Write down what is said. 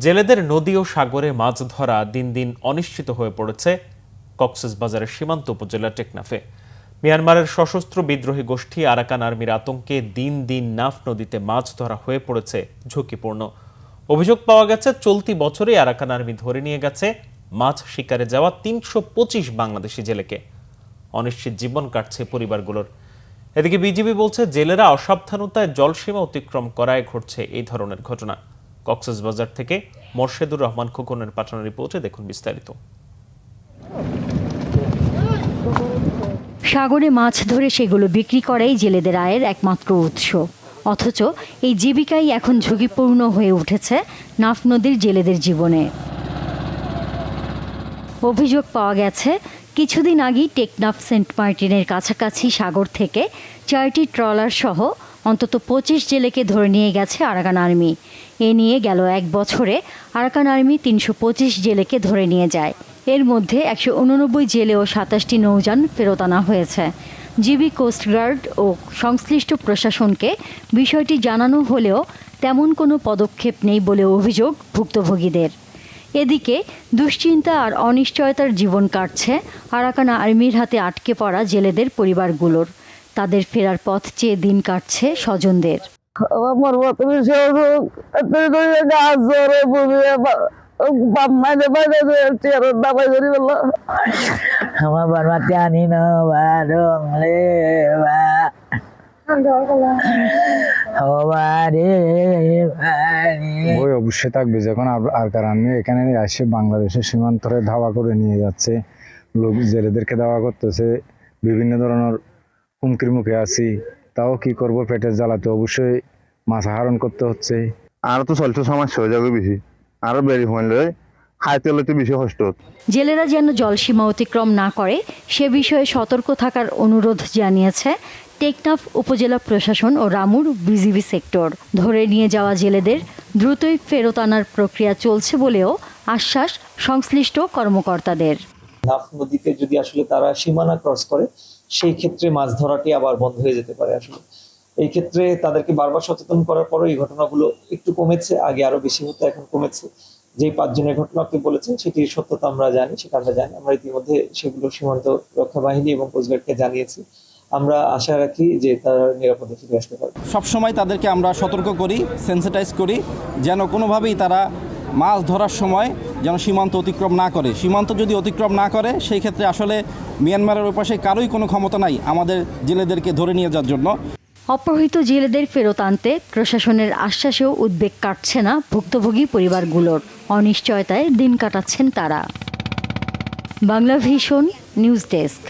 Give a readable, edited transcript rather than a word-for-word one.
জেলেদের নদী ও সাগরে মাছ ধরা দিন দিন অনিশ্চিত হয়ে পড়েছে কক্সবাজারের সীমান্ত উপজেলা টেকনাফে। মিয়ানমারের সশস্ত্র বিদ্রোহী গোষ্ঠী আরাকান আর্মির আতঙ্কে দিন দিন নাফ নদীতে মাছ ধরা হয়ে পড়েছে ঝুঁকিপূর্ণ। অভিযোগ পাওয়া গেছে, চলতি বছরে আরাকান আর্মি ধরে নিয়ে গেছে মাছ শিকারে যাওয়া ৩২৫ বাংলাদেশি জেলেকে। অনিশ্চিত জীবন কাটছে পরিবারগুলোর। এদিকে বিজিবি বলছে, জেলেরা অসাবধানতায় জলসীমা অতিক্রম করায় ঘটছে এই ধরনের ঘটনা। কক্সবাজার থেকে মোর্শেদুর রহমান খোকনের পাঠানো রিপোর্টে দেখুন বিস্তারিত। সাগরে মাছ ধরে সেগুলো বিক্রি করাই জেলেদের আয়ের একমাত্র উৎস। অথচ এই জীবিকাই এখন ঝুঁকিপূর্ণ হয়ে উঠেছে নাফ নদীর জেলেদের জীবনে। অভিযোগ পাওয়া গেছে, কিছুদিন আগেই টেকনাফ সেন্ট মার্টিনের কাছাকাছি সাগর থেকে 4টি ট্রলার সহ অন্তত 25 জেলেকে ধরে নিয়ে গেছে আরাকান আর্মি। এ নিয়ে গেল এক বছরে আরাকান আর্মি 325 জেলেকে ধরে নিয়ে যায়। এর মধ্যে 189 জেলে ও 27টি নৌযান ফেরত আনা হয়েছে। জিবি, কোস্টগার্ড ও সংশ্লিষ্ট প্রশাসনকে বিষয়টি জানানো হলেও তেমন কোনো পদক্ষেপ নেই বলে অভিযোগ ভুক্তভোগীদের। এদিকে দুশ্চিন্তা আর অনিশ্চয়তার জীবন কাটছে আরাকান আর্মির হাতে আটকে পড়া জেলেদের পরিবারগুলোর। তাদের ফেরার পথ চেয়ে দিন কাটছে স্বজনদের। ওই অবশ্যই থাকবে, যখন আরাকান আর্মি এখানে আসে বাংলাদেশের সীমান্তরে ধাওয়া করে নিয়ে যাচ্ছে, লোক জেলেদেরকে ধাওয়া করতেছে, বিভিন্ন ধরনের হুমকির মুখে আছি, তাও কি করব, পেটের জ্বালাতে অবশ্যই মাছ আহরণ করতে হচ্ছে। আরো তো চলছে সমস্যা হয়ে যাবে বেশি, আরো বেড়ে হইলে খাইতে হলে তো বেশি কষ্ট। জেলেরা যেন জলসীমা অতিক্রম না করে সে বিষয়ে সতর্ক থাকার অনুরোধ জানিয়েছে টেকনাফ উপজেলা প্রশাসন ও রামুর বিজিবি সেক্টর। ধরে নিয়ে যাওয়া জেলেদের দ্রুতই ফেরত আনার প্রক্রিয়া চলছে বলেও আশ্বাস সংশ্লিষ্ট কর্মকর্তাদের। নাফ নদীতে যদি আসলে তারা সীমানা ক্রস করে, সেই ক্ষেত্রে মাছ ধরাটি আবার বন্ধ হয়ে যেতে পারে। আসলে এই ক্ষেত্রে তাদেরকে বারবার সচেতন করার পরও এই ঘটনাগুলো একটু কমেছে, আগে আরো বেশি হতো, এখন কমেছে। যে 5 জনের ঘটনা আপনি বলেছেন সেটির সত্যতা আমরা জানি, সেটা আমরা জানি। আমরা ইতিমধ্যে সেগুলো সীমান্ত রক্ষা বাহিনী এবং কোস্টগার্ডকে জানিয়েছি। আমরা আশা রাখি যে তারা নিরাপদে ফিরে আসতে পারবে। সবসময় তাদেরকে আমরা সতর্ক করি, সেন্সিটাইজ করি, যেন কোনোভাবেই তারা মাছ ধরার সময় যেন সীমান্ত অতিক্রম না করে। সীমান্ত যদি অতিক্রম না করে, সেই ক্ষেত্রে আসলে মিয়ানমারের ওপাশে কারোই কোনো ক্ষমতা নাই আমাদের জেলেদেরকে ধরে নিয়ে যাওয়ার জন্য। অপহৃত জেলেদের ফেরত আনতে প্রশাসনের আশ্বাসেও উদ্বেগ কাটছে না ভুক্তভোগী পরিবারগুলোর। অনিশ্চয়তায় দিন কাটাচ্ছেন তারা। Bangla vision news desk.